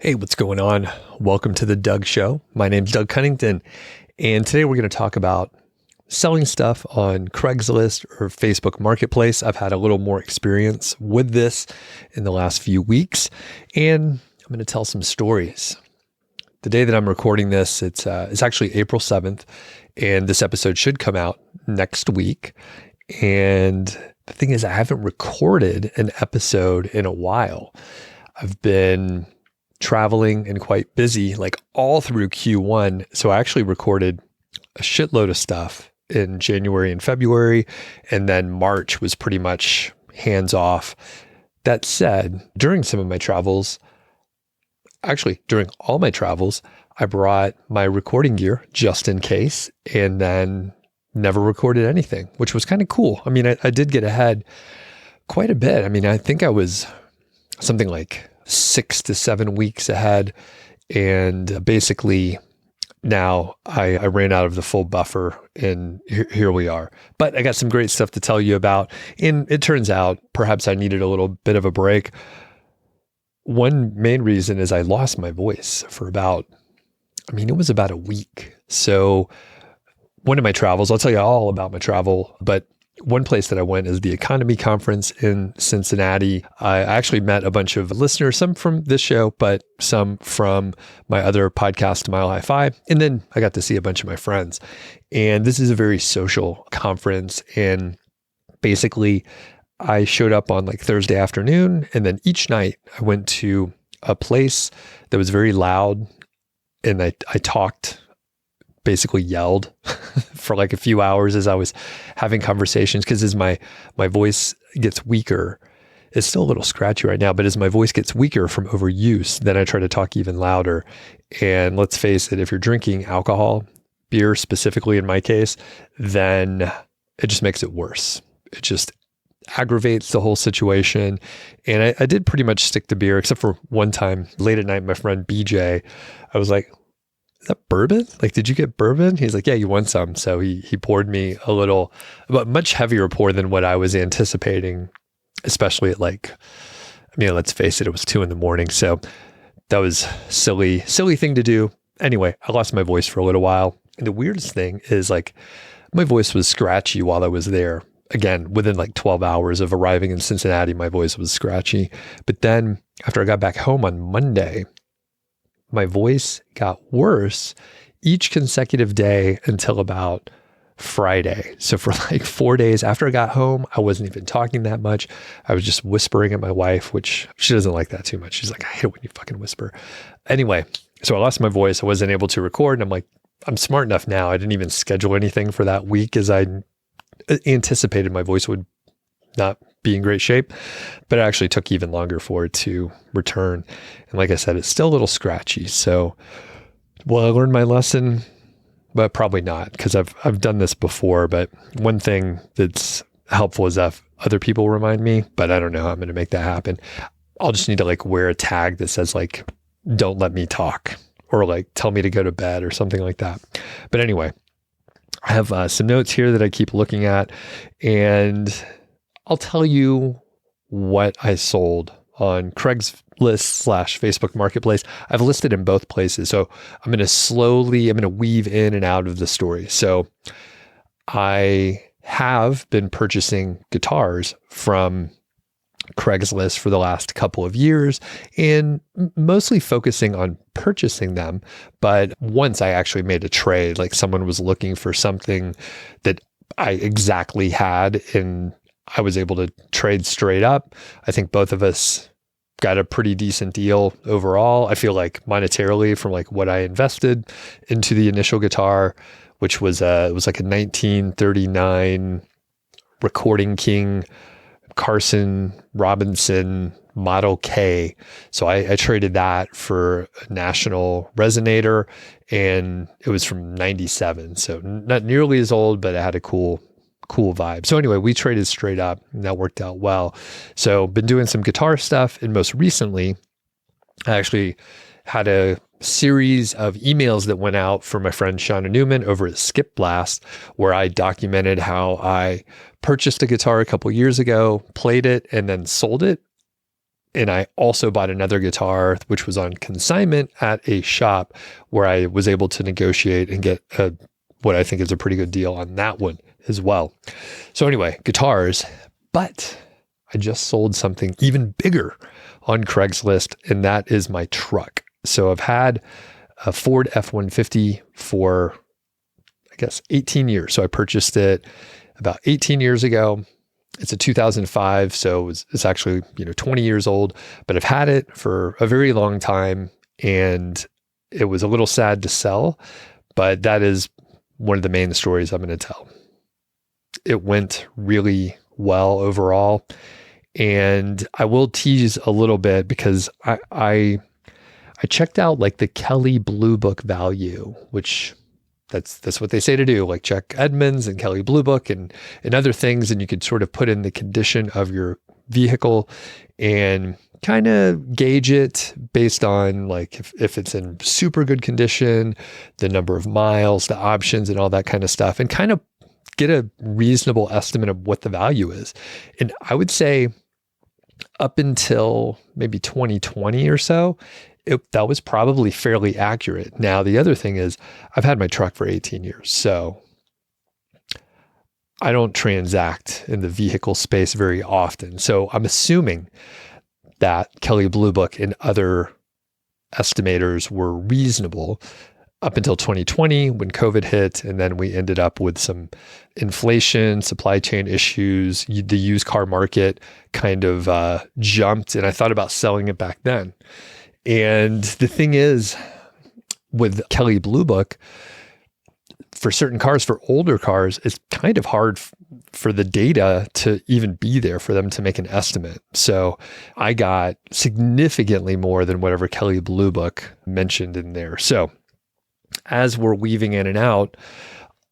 Hey, what's going on? Welcome to the Doug Show. My name's Doug Cunnington, and today we're going to talk about selling stuff on Craigslist or Facebook Marketplace. I've had a little more experience with this in the last few weeks, and I'm going to tell some stories. The day that I'm recording this, it's actually April 7th, and this episode should come out next week. And the thing is, I haven't recorded an episode in a while. I've been traveling and quite busy like all through Q1. So I actually recorded a shitload of stuff in January and February, and then March was pretty much hands off. That said, during some of my travels, actually during all my travels, I brought my recording gear just in case, and then never recorded anything, which was kind of cool. I mean, I did get ahead quite a bit. I mean, I think I was something like 6 to 7 weeks ahead. And basically now I ran out of the full buffer, and here we are. But I got some great stuff to tell you about. And it turns out perhaps I needed a little bit of a break. One main reason is I lost my voice for it was about a week. So one of my travels, I'll tell you all about my travel, but one place that I went is the EconoMe Conference in Cincinnati. I actually met a bunch of listeners, some from this show, but some from my other podcast, Mile High Five. And then I got to see a bunch of my friends. And this is a very social conference. And basically, I showed up on like Thursday afternoon. And then each night I went to a place that was very loud. And I talked, basically yelled for like a few hours as I was having conversations, because as my voice gets weaker, it's still a little scratchy right now, but as my voice gets weaker from overuse, then I try to talk even louder. And let's face it, if you're drinking alcohol, beer specifically in my case, then it just makes it worse. It just aggravates the whole situation. And I did pretty much stick to beer, except for one time late at night, my friend BJ, I was like, "Is that bourbon? Like, did you get bourbon?" He's like, "Yeah, you want some." So he poured me a little, but much heavier pour than what I was anticipating, especially at let's face it, it was 2 a.m. So that was silly thing to do. Anyway, I lost my voice for a little while. And the weirdest thing is my voice was scratchy while I was there. Again, within 12 hours of arriving in Cincinnati, my voice was scratchy. But then after I got back home on Monday, my voice got worse each consecutive day until about Friday. So for 4 days after I got home, I wasn't even talking that much. I was just whispering at my wife, which she doesn't like that too much. She's like, "I hate it when you fucking whisper." Anyway, so I lost my voice. I wasn't able to record. And I'm smart enough now. I didn't even schedule anything for that week, as I anticipated my voice would not be in great shape, but it actually took even longer for it to return. And like I said, it's still a little scratchy. So, well, I learned my lesson, but probably not, because I've done this before. But one thing that's helpful is that other people remind me, but I don't know how I'm going to make that happen. I'll just need to wear a tag that says "Don't let me talk," or tell me to go to bed or something like that. But anyway, I have some notes here that I keep looking at, and I'll tell you what I sold on Craigslist / Facebook Marketplace. I've listed in both places. So I'm going to weave in and out of the story. So I have been purchasing guitars from Craigslist for the last couple of years, and mostly focusing on purchasing them. But once I actually made a trade, someone was looking for something that I exactly had, and I was able to trade straight up. I think both of us got a pretty decent deal overall. I feel monetarily from what I invested into the initial guitar, which was it was a 1939 Recording King Carson Robinson Model K. So I traded that for a National Resonator, and it was from 97. So not nearly as old, but it had a cool vibe. So anyway, we traded straight up, and that worked out well. So been doing some guitar stuff, and most recently, I actually had a series of emails that went out for my friend Shauna Newman over at Skip Blast, where I documented how I purchased a guitar a couple years ago, played it, and then sold it And I also bought another guitar, which was on consignment at a shop where I was able to negotiate and get what I think is a pretty good deal on that one as well. So anyway, guitars, but I just sold something even bigger on Craigslist, and that is my truck. So I've had a Ford F-150 for, I guess, 18 years. So I purchased it about 18 years ago. It's a 2005, so it's actually 20 years old, but I've had it for a very long time, and it was a little sad to sell, but that is one of the main stories I'm going to tell. It went really well overall, and I will tease a little bit because I checked out like the Kelley Blue Book value, which that's what they say to do, like check Edmunds and Kelley Blue Book and other things. And you could sort of put in the condition of your vehicle and kind of gauge it based on like if it's in super good condition, the number of miles, the options and all that kind of stuff, and kind of get a reasonable estimate of what the value is. And I would say up until maybe 2020 or so, that was probably fairly accurate. Now, the other thing is I've had my truck for 18 years, so I don't transact in the vehicle space very often. So I'm assuming that Kelley Blue Book and other estimators were reasonable up until 2020 when COVID hit, and then we ended up with some inflation, supply chain issues. The used car market kind of jumped, and I thought about selling it back then. And the thing is, with Kelley Blue Book, for certain cars, for older cars, it's kind of hard for the data to even be there for them to make an estimate. So I got significantly more than whatever Kelley Blue Book mentioned in there. So as we're weaving in and out,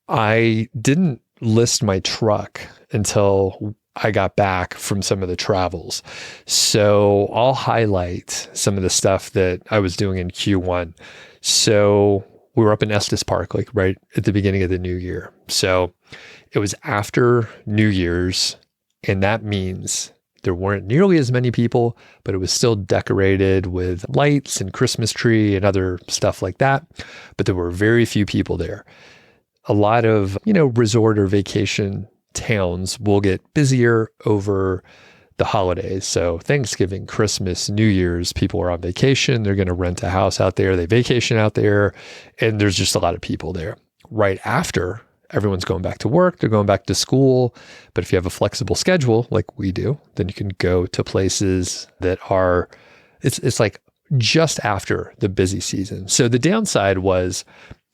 I didn't list my truck until I got back from some of the travels. So I'll highlight some of the stuff that I was doing in Q1. So we were up in Estes Park, like right at the beginning of the new year. So it was after New Year's, and that means there weren't nearly as many people, but it was still decorated with lights and Christmas tree and other stuff like that. But there were very few people there. A lot of, resort or vacation towns will get busier over the holidays. So Thanksgiving, Christmas, New Year's, people are on vacation. They're going to rent a house out there. They vacation out there, and there's just a lot of people there. Right after, everyone's going back to work. They're going back to school. But if you have a flexible schedule like we do, then you can go to places that are, it's like just after the busy season. So the downside was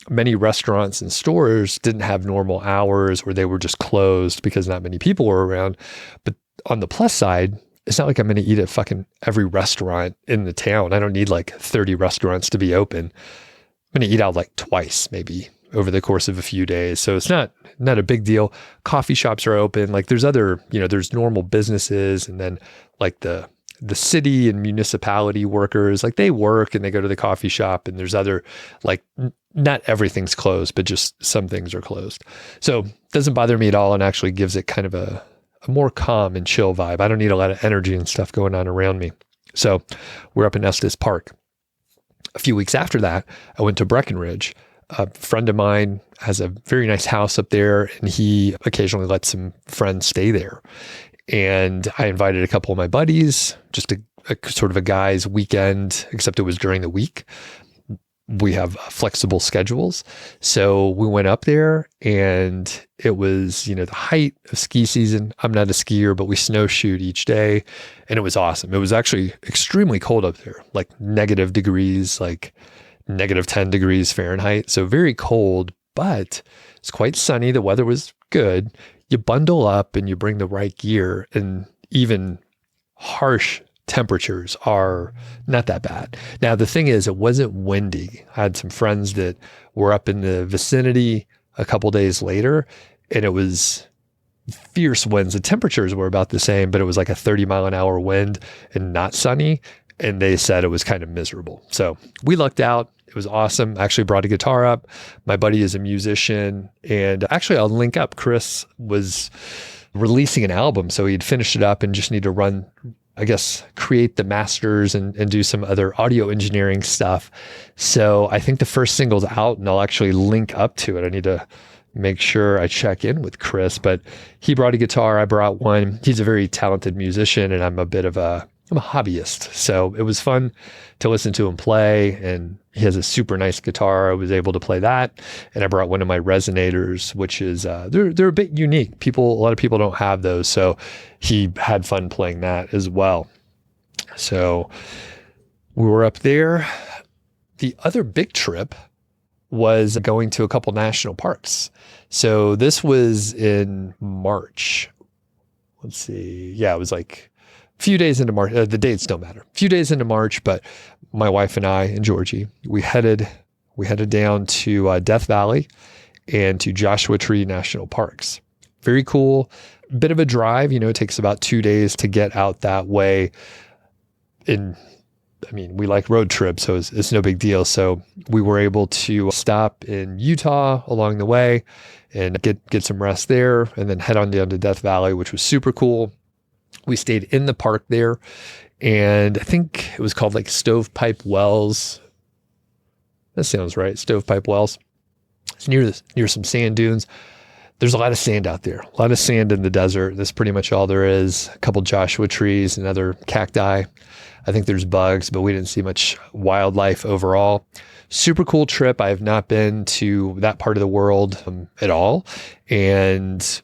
many restaurants and stores didn't have normal hours, or they were just closed because not many people were around. But on the plus side, it's not like I'm going to eat at fucking every restaurant in the town. I don't need like 30 restaurants to be open. I'm going to eat out like twice, maybe over the course of a few days. So it's not a big deal. Coffee shops are open. Like there's other, there's normal businesses, and then like the city and municipality workers, like they work and they go to the coffee shop, and there's other, like not everything's closed, but just some things are closed. So it doesn't bother me at all, and actually gives it kind of a more calm and chill vibe. I don't need a lot of energy and stuff going on around me. So we're up in Estes Park. A few weeks after that, I went to Breckenridge. A friend of mine has a very nice house up there, and he occasionally lets some friends stay there. And I invited a couple of my buddies, just a sort of a guy's weekend, except it was during the week. We have flexible schedules. So we went up there, and it was, the height of ski season. I'm not a skier, but we snowshoed each day, and it was awesome. It was actually extremely cold up there, like negative degrees, like negative 10 degrees Fahrenheit. So very cold, but it's quite sunny. The weather was good. You bundle up and you bring the right gear, and even harsh temperatures are not that bad. Now, the thing is, it wasn't windy. I had some friends that were up in the vicinity a couple days later, and it was fierce winds. The temperatures were about the same, but it was like a 30-mile-an-hour wind and not sunny. And they said it was kind of miserable. So we lucked out. It was awesome. I actually brought a guitar up. My buddy is a musician. And actually, I'll link up. Chris was releasing an album, so he'd finished it up and just need to run I guess, create the masters and do some other audio engineering stuff. So I think the first single's out, and I'll actually link up to it. I need to make sure I check in with Chris, but he brought a guitar. I brought one. He's a very talented musician, and I'm a hobbyist. So it was fun to listen to him play, and he has a super nice guitar. I was able to play that. And I brought one of my resonators, which is, they're a bit unique. A lot of people don't have those. So he had fun playing that as well. So we were up there. The other big trip was going to a couple national parks. So this was in March. Let's see. Yeah, it was like a few days into March. The dates don't matter. A few days into March, but my wife and I and Georgie, we headed down to Death Valley and to Joshua Tree National Parks. Very cool. Bit of a drive. It takes about 2 days to get out that way. We like road trips, so it's no big deal. So we were able to stop in Utah along the way and get some rest there, and then head on down to Death Valley, which was super cool. We stayed in the park there, and I think it was called like Stovepipe Wells. That sounds right. Stovepipe Wells. It's near some sand dunes. There's a lot of sand out there, a lot of sand in the desert. That's pretty much all there is. A couple Joshua trees and other cacti. I think there's bugs, but we didn't see much wildlife overall. Super cool trip. I have not been to that part of the world at all. And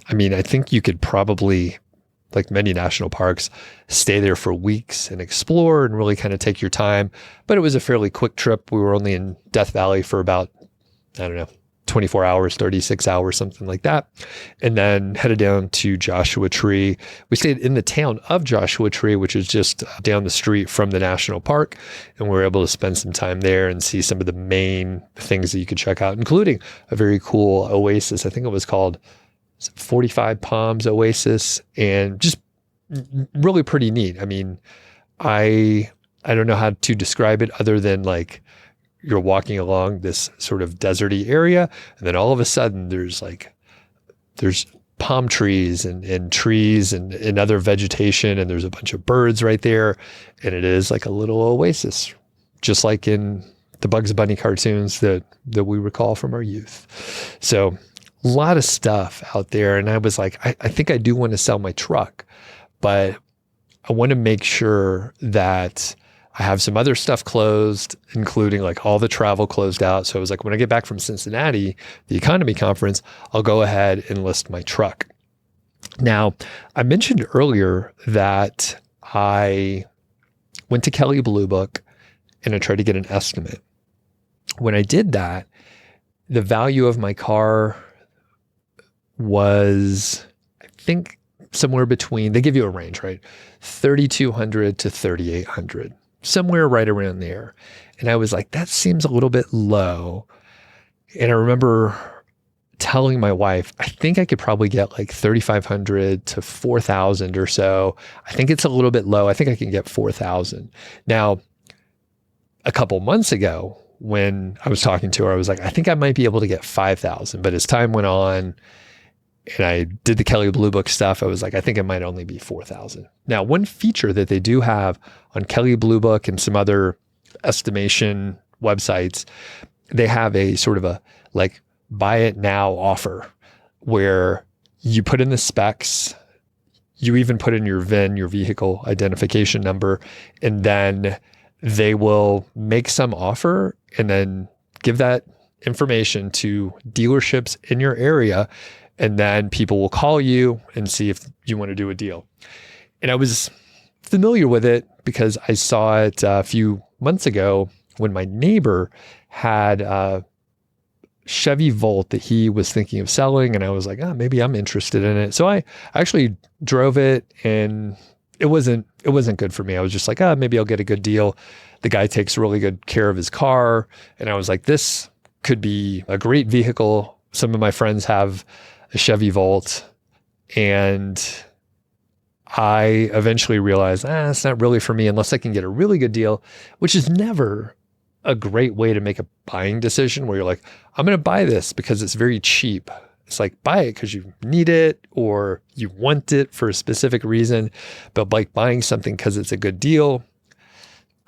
I think you could probably, like many national parks, stay there for weeks and explore and really kind of take your time. But it was a fairly quick trip. We were only in Death Valley for about, 24 hours, 36 hours, something like that. And then headed down to Joshua Tree. We stayed in the town of Joshua Tree, which is just down the street from the national park. And we were able to spend some time there and see some of the main things that you could check out, including a very cool oasis. I think it was called 45 Palms Oasis, and just really pretty neat. I don't know how to describe it other than like, you're walking along this sort of deserty area, and then all of a sudden there's palm trees and trees and other vegetation, and there's a bunch of birds right there. And it is like a little oasis, just like in the Bugs Bunny cartoons that we recall from our youth. So a lot of stuff out there. And I was like, I think I do want to sell my truck, but I want to make sure that I have some other stuff closed, including like all the travel closed out. So I was like, when I get back from Cincinnati, the EconoMe Conference, I'll go ahead and list my truck. Now, I mentioned earlier that I went to Kelley Blue Book and I tried to get an estimate. When I did that, the value of my car was, I think, somewhere between, they give you a range, right? $3,200 to $3,800. Somewhere right around there. And I was like, that seems a little bit low. And I remember telling my wife, I think I could probably get like $3,500 to $4,000 or so. I think it's a little bit low. I think I can get $4,000. Now, a couple months ago, when I was talking to her, I was like, I think I might be able to get $5,000. But as time went on, and I did the Kelley Blue Book stuff, I was like, I think it might only be $4,000. Now, one feature that they do have on Kelley Blue Book and some other estimation websites, they have a sort of a like buy it now offer where you put in the specs, you even put in your VIN, your vehicle identification number, and then they will make some offer and then give that information to dealerships in your area. And then people will call you and see if you want to do a deal. And I was familiar with it because I saw it a few months ago when my neighbor had a Chevy Volt that he was thinking of selling. And I was like, maybe I'm interested in it. So I actually drove it, and it wasn't good for me. I was just like, maybe I'll get a good deal. The guy takes really good care of his car. And I was like, this could be a great vehicle. Some of my friends have a Chevy Volt, and I eventually realized, it's not really for me unless I can get a really good deal, which is never a great way to make a buying decision where you're like, I'm going to buy this because it's very cheap. It's like, buy it because you need it or you want it for a specific reason. But like buying something because it's a good deal,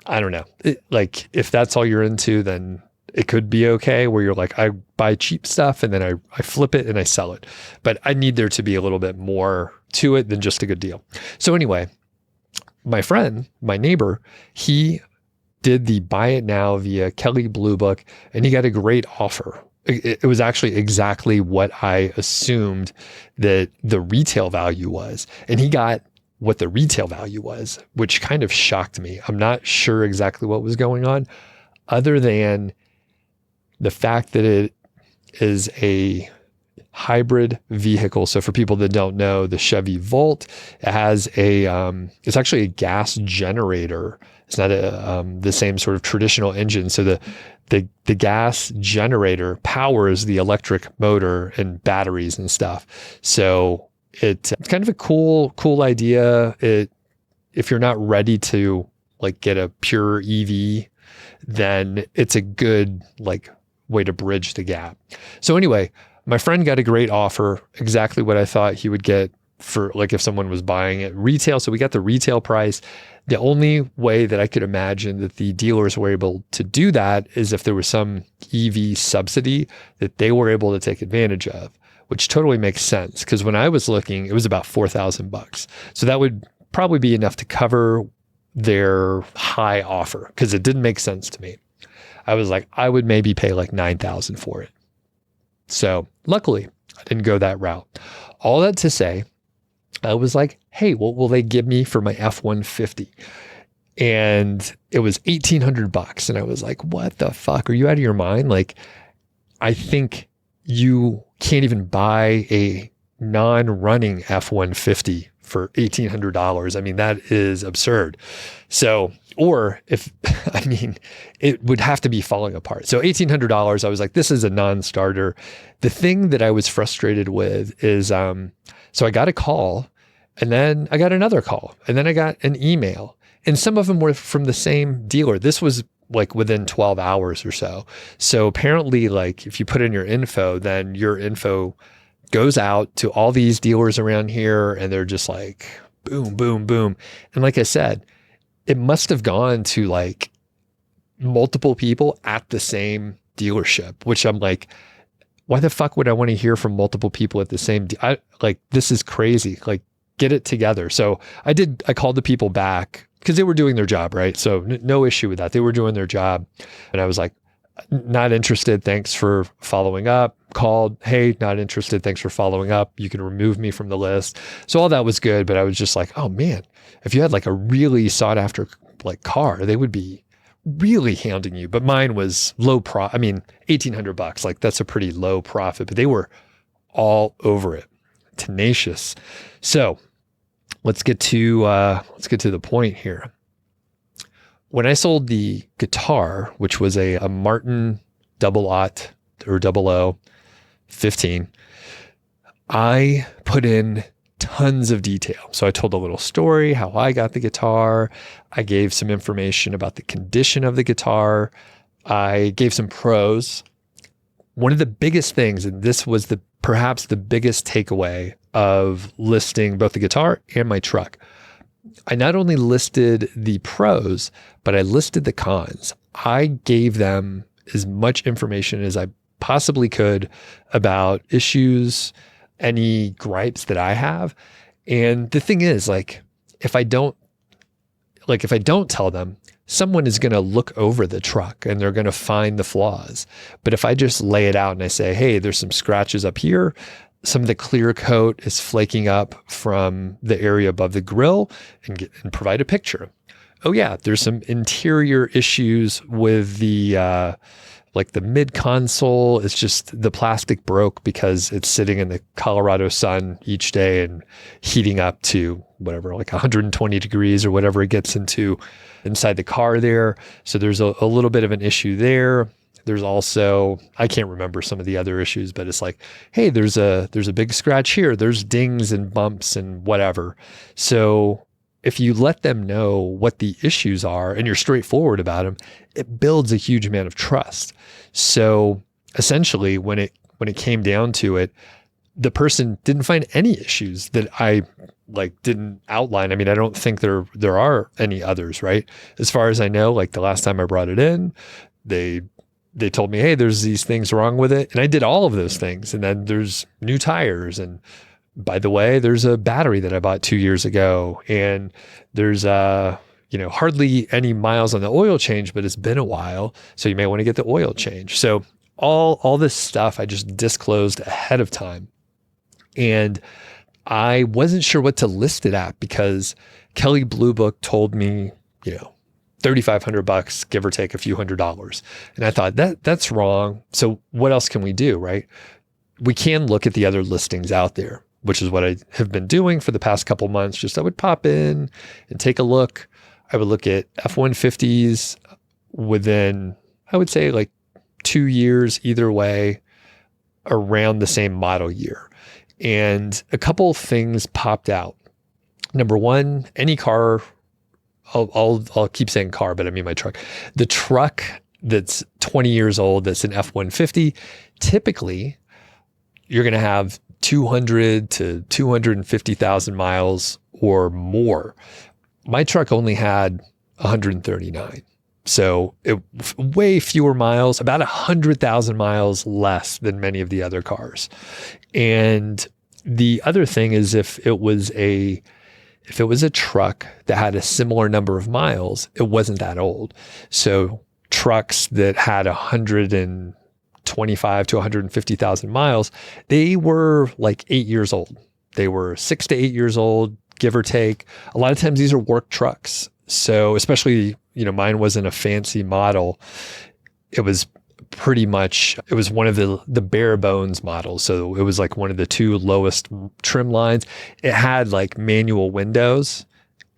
I don't know. Like if that's all you're into, then it could be okay where you're like, I buy cheap stuff and then I flip it and I sell it. But I need there to be a little bit more to it than just a good deal. So anyway, my friend, my neighbor, he did the buy it now via Kelley Blue Book, and he got a great offer. It was actually exactly what I assumed that the retail value was. And he got what the retail value was, which kind of shocked me. I'm not sure exactly what was going on, other than the fact that it is a hybrid vehicle. So for people that don't know, the Chevy Volt, it has it's actually a gas generator. It's not the same sort of traditional engine. So the gas generator powers the electric motor and batteries and stuff. So it's kind of a cool idea. If you're not ready to like get a pure EV, then it's a good like way to bridge the gap. So anyway, my friend got a great offer, exactly what I thought he would get for like if someone was buying it retail. So we got the retail price. The only way that I could imagine that the dealers were able to do that is if there was some EV subsidy that they were able to take advantage of, which totally makes sense. Because when I was looking, it was about $4,000. So that would probably be enough to cover their high offer because it didn't make sense to me. I was like, I would maybe pay like $9,000 for it. So luckily, I didn't go that route. All that to say, I was like, hey, what will they give me for my F-150? And it was $1,800. And I was like, what the fuck? Are you out of your mind? Like, I think you can't even buy a non-running F-150 for $1,800. I mean, that is absurd. So, or if, I mean, it would have to be falling apart. So $1,800, I was like, this is a non-starter. The thing that I was frustrated with is, so I got a call and then I got another call and then I got an email and some of them were from the same dealer. This was like within 12 hours or so. So apparently like if you put in your info, then your info goes out to all these dealers around here and they're just like, boom, boom, boom. And like I said, it must have gone to like multiple people at the same dealership, which I'm like, why the fuck would I want to hear from multiple people at the same, like, this is crazy. Like, get it together. So I called the people back because they were doing their job, right? So no issue with that. They were doing their job. And I was like, not interested. Thanks for following up. Called, hey, not interested. Thanks for following up. You can remove me from the list. So all that was good. But I was just like, oh man, if you had like a really sought after like car, they would be really hounding you. But mine was low I mean, $1,800. Like that's a pretty low profit, but they were all over it. Tenacious. So let's get to the point here. When I sold the guitar, which was a Martin 00 15, I put in tons of detail. So I told a little story, how I got the guitar. I gave some information about the condition of the guitar. I gave some pros. One of the biggest things, and this was perhaps the biggest takeaway of listing both the guitar and my truck, I not only listed the pros, but I listed the cons. I gave them as much information as I possibly could about issues, any gripes that I have. And the thing is, like, if I don't tell them, someone is going to look over the truck and they're going to find the flaws. But if I just lay it out and I say, hey, there's some scratches up here, some of the clear coat is flaking up from the area above the grill, and provide a picture. Oh yeah, there's some interior issues with the like the mid console. It's just the plastic broke because it's sitting in the Colorado sun each day and heating up to whatever, like 120 degrees or whatever it gets into inside the car there. So there's a little bit of an issue there. There's also, I can't remember some of the other issues, but it's like, hey, there's a big scratch here. There's dings and bumps and whatever. So if you let them know what the issues are and you're straightforward about them, it builds a huge amount of trust. So essentially when it came down to it, the person didn't find any issues that I didn't outline. I mean, I don't think there are any others, right? As far as I know, like the last time I brought it in, they told me, hey, there's these things wrong with it. And I did all of those things. And then there's new tires. And by the way, there's a battery that I bought 2 years ago. And there's hardly any miles on the oil change, but it's been a while. So you may want to get the oil change. So all this stuff I just disclosed ahead of time. And I wasn't sure what to list it at because Kelley Blue Book told me, $3,500, give or take a few $100s. And I thought that's wrong. So what else can we do, right? We can look at the other listings out there, which is what I have been doing for the past couple months. Just I would pop in and take a look. I would look at F-150s within, I would say 2 years either way, around the same model year. And a couple things popped out. Number one, any car, I'll keep saying car, but I mean my truck. The truck that's 20 years old, that's an F-150, typically you're going to have 200 to 250,000 miles or more. My truck only had 139. So way fewer miles, about 100,000 miles less than many of the other cars. And the other thing is if it was a truck that had a similar number of miles, it wasn't that old. So trucks that had 125 to 150,000 miles, they were 8 years old. They were 6 to 8 years old, give or take. A lot of times these are work trucks. So especially, mine wasn't a fancy model. It was one of the bare bones models. So it was one of the 2 lowest trim lines. It had manual windows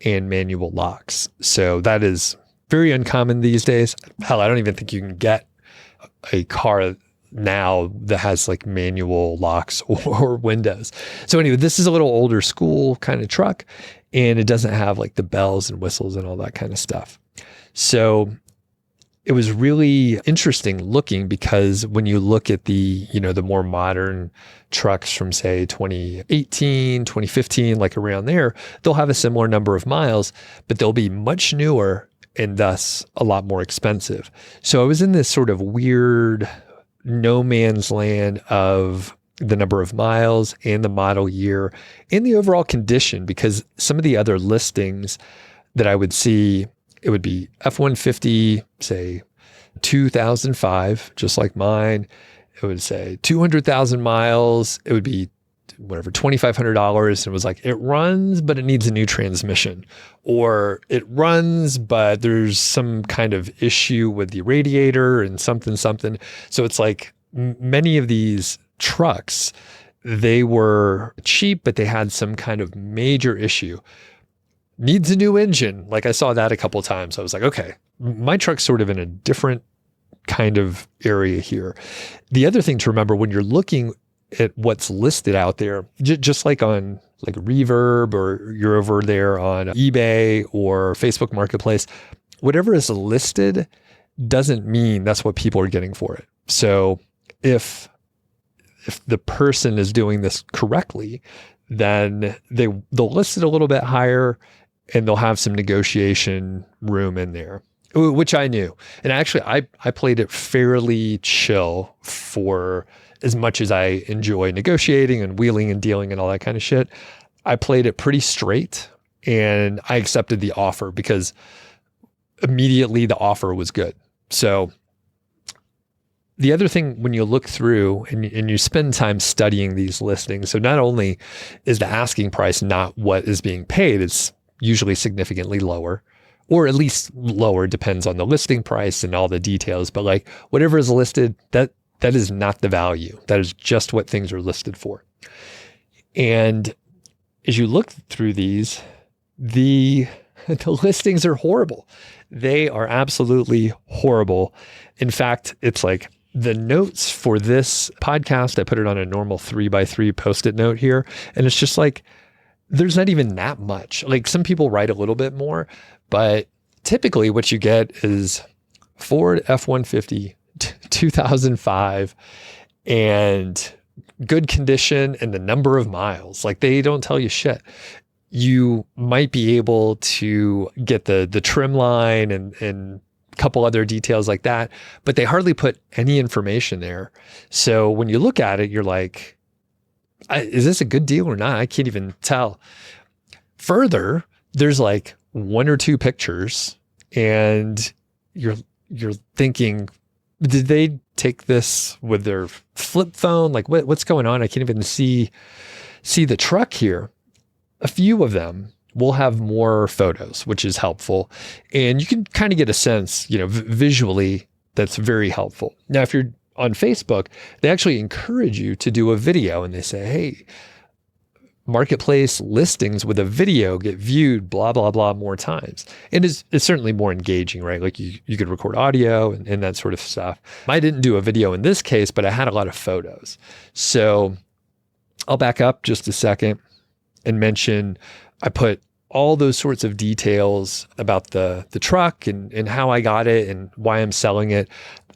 and manual locks. So that is very uncommon these days. Hell, I don't even think you can get a car now that has manual locks or windows. So anyway, this is a little older school kind of truck, and it doesn't have the bells and whistles and all that kind of stuff. So it was really interesting looking because when you look at the more modern trucks from say 2018, 2015, around there, they'll have a similar number of miles, but they'll be much newer and thus a lot more expensive. So I was in this sort of weird no man's land of the number of miles and the model year and the overall condition, because some of the other listings that I would see, it would be F-150, say 2005, just like mine. It would say 200,000 miles. It would be whatever, $2,500. And it was it runs, but it needs a new transmission, or it runs, but there's some kind of issue with the radiator and something. So it's many of these trucks, they were cheap, but they had some kind of major issue. Needs a new engine. I saw that a couple of times. I was okay, my truck's sort of in a different kind of area here. The other thing to remember when you're looking at what's listed out there, just on Reverb, or you're over there on eBay or Facebook Marketplace, whatever is listed doesn't mean that's what people are getting for it. So if the person is doing this correctly, then they'll list it a little bit higher and they'll have some negotiation room in there, which I knew. And actually, I played it fairly chill for as much as I enjoy negotiating and wheeling and dealing and all that kind of shit. I played it pretty straight and I accepted the offer because immediately the offer was good. So the other thing, when you look through and you spend time studying these listings, so not only is the asking price not what is being paid, it's usually significantly lower, or at least lower, depends on the listing price and all the details. But whatever is listed, that is not the value. That is just what things are listed for. And as you look through these, the listings are horrible. They are absolutely horrible. In fact, it's the notes for this podcast, I put it on a normal 3x3 Post-it note here. And it's just there's not even that much. Some people write a little bit more, but typically what you get is Ford F-150, 2005, and good condition and the number of miles. Like they don't tell you shit. You might be able to get the trim line and a couple other details like that, but they hardly put any information there. So when you look at it, you're like, is this a good deal or not? I can't even tell. Further, there's like one or two pictures and you're thinking, did they take this with their flip phone? Like what's going on? I can't even see the truck here. A few of them will have more photos, which is helpful. And you can kind of get a sense, visually, that's very helpful. Now, if you're on Facebook, they actually encourage you to do a video and they say, hey, marketplace listings with a video get viewed blah, blah, blah more times. And it's certainly more engaging, right? Like you could record audio and that sort of stuff. I didn't do a video in this case, but I had a lot of photos. So I'll back up just a second and mention I put all those sorts of details about the truck and how I got it and why I'm selling it.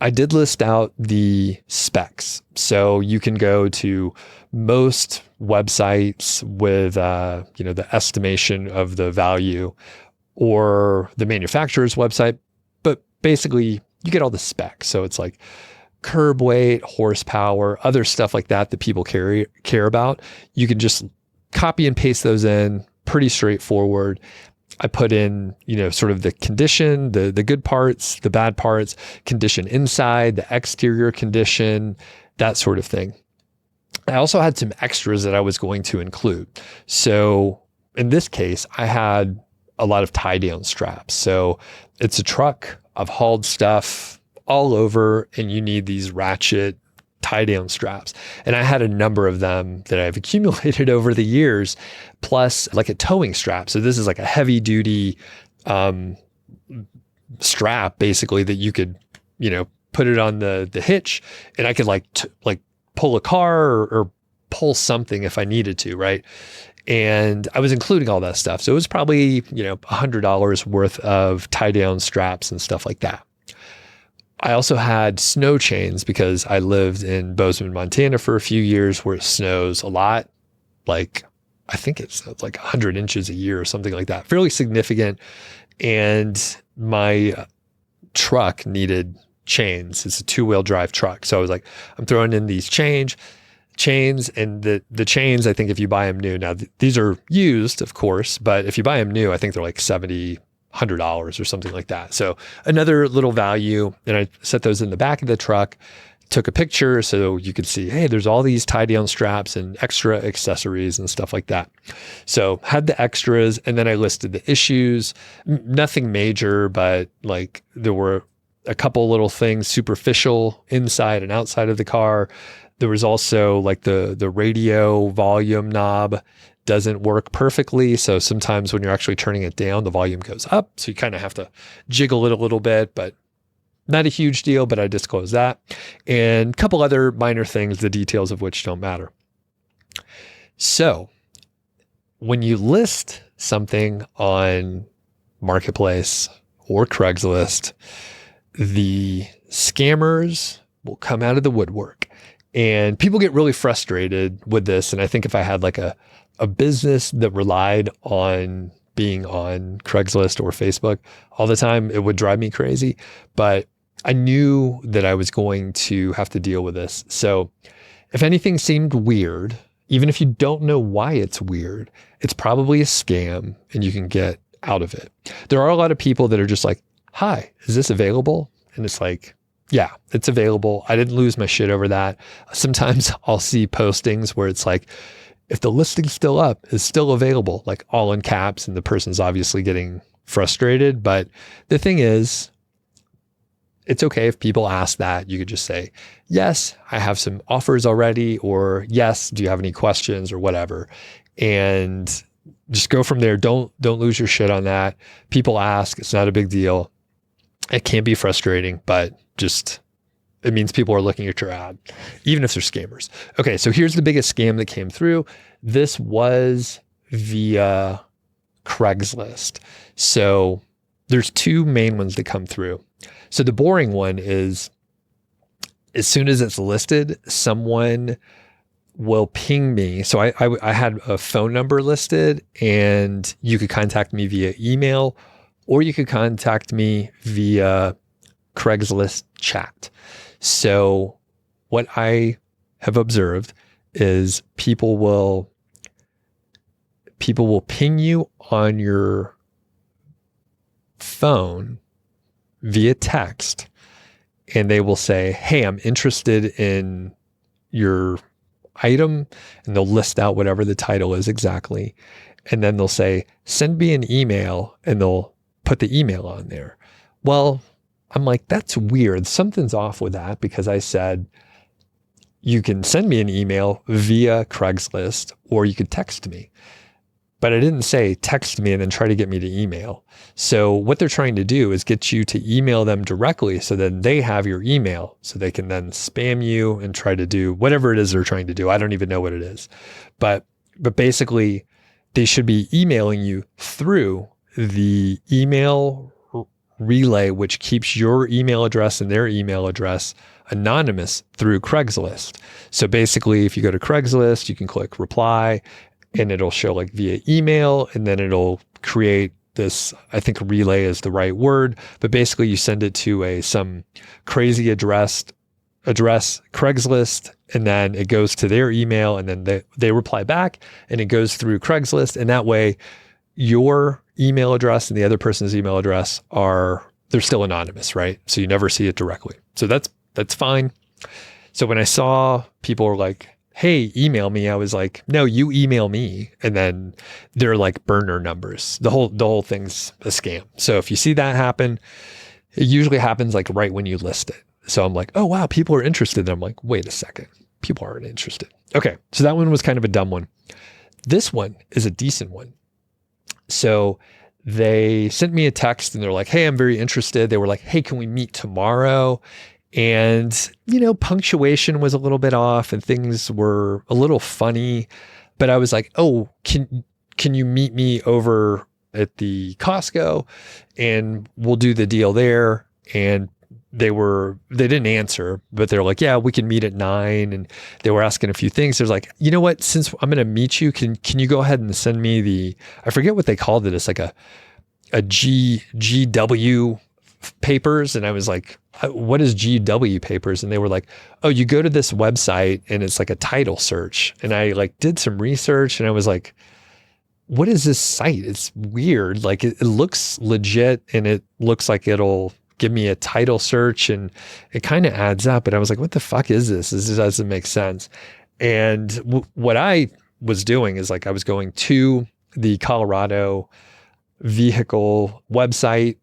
I did list out the specs. So you can go to most websites with, the estimation of the value or the manufacturer's website, but basically you get all the specs. So it's like curb weight, horsepower, other stuff like that people care about. You can just copy and paste those in, pretty straightforward. I put in, sort of the condition, the good parts, the bad parts, condition inside, the exterior condition, that sort of thing. I also had some extras that I was going to include. So in this case, I had a lot of tie down straps. So it's a truck. I've hauled stuff all over and you need these ratchet tie down straps. And I had a number of them that I've accumulated over the years, plus like a towing strap. So this is like a heavy duty strap basically that you could, put it on the hitch and I could like pull a car or pull something if I needed to, right? And I was including all that stuff. So it was probably, $100 worth of tie down straps and stuff like that. I also had snow chains because I lived in Bozeman, Montana for a few years where it snows a lot. Like, I think it's like 100 inches a year or something like that. Fairly significant. And my truck needed chains. It's a 2-wheel drive truck. So I was like, I'm throwing in these chains and the chains, I think if you buy them new, now these are used, of course, but if you buy them new, I think they're like $100 or something like that. So another little value. And I set those in the back of the truck, took a picture so you could see, hey, there's all these tie down straps and extra accessories and stuff like that. So had the extras and then I listed the issues, nothing major, but like there were a couple little things superficial inside and outside of the car. There was also like the radio volume knob doesn't work perfectly. So sometimes when you're actually turning it down, the volume goes up. So you kind of have to jiggle it a little bit, but not a huge deal, but I disclosed that. And a couple other minor things, the details of which don't matter. So when you list something on Marketplace or Craigslist, the scammers will come out of the woodwork. And people get really frustrated with this. And I think if I had like a business that relied on being on Craigslist or Facebook all the time, it would drive me crazy. But I knew that I was going to have to deal with this. So if anything seemed weird, even if you don't know why it's weird, it's probably a scam and you can get out of it. There are a lot of people that are just like, hi, is this available? And it's like, yeah, it's available. I didn't lose my shit over that. Sometimes I'll see postings where it's like, if the listing's still up, it's still available, like all in caps, and the person's obviously getting frustrated. But the thing is, it's okay if people ask that. You could just say, yes, I have some offers already, or yes, do you have any questions or whatever? And just go from there. Don't lose your shit on that. People ask, it's not a big deal. It can be frustrating, but just, it means people are looking at your ad, even if they're scammers. Okay, so here's the biggest scam that came through. This was via Craigslist. So there's two main ones that come through. So the boring one is, as soon as it's listed, someone will ping me. So I had a phone number listed, and you could contact me via email, or you could contact me via Craigslist chat. So what I have observed is people will ping you on your phone via text, and they will say, hey, I'm interested in your item, and they'll list out whatever the title is exactly. And then they'll say, send me an email, and they'll put the email on there. Well, I'm like, that's weird. Something's off with that, because I said, you can send me an email via Craigslist, or you could text me. But I didn't say text me and then try to get me to email. So what they're trying to do is get you to email them directly, so that they have your email, so they can then spam you and try to do whatever it is they're trying to do. I don't even know what it is. But basically, they should be emailing you through the email relay, which keeps your email address and their email address anonymous through Craigslist. So basically, if you go to Craigslist, you can click reply, and it'll show like via email, and then it'll create this, I think relay is the right word, but basically you send it to some crazy address Craigslist, and then it goes to their email, and then they reply back, and it goes through Craigslist. And that way your email address and the other person's email address they're still anonymous, right? So you never see it directly. So that's fine. So when I saw people were like, hey, email me, I was like, no, you email me. And then they're like burner numbers. The whole thing's a scam. So if you see that happen, it usually happens like right when you list it. So I'm like, oh, wow, people are interested. And I'm like, wait a second, people aren't interested. Okay. So that one was kind of a dumb one. This one is a decent one. So they sent me a text, and they're like, hey, I'm very interested. They were like, hey, can we meet tomorrow? And, punctuation was a little bit off, and things were a little funny, but I was like, oh, can you meet me over at the Costco, and we'll do the deal there? And they didn't answer, but they're like, yeah, we can meet at 9. And they were asking a few things. There's like, you know what, since I'm going to meet you, can you go ahead and send me I forget what they called it. It's like a GW papers. And I was like, what is GW papers? And they were like, oh, you go to this website and it's like a title search. And I like did some research, and I was like, what is this site? It's weird. Like it looks legit, and it looks like it'll give me a title search, and it kind of adds up. And I was like, what the fuck is this? This doesn't make sense. And what I was doing is like, I was going to the Colorado vehicle website,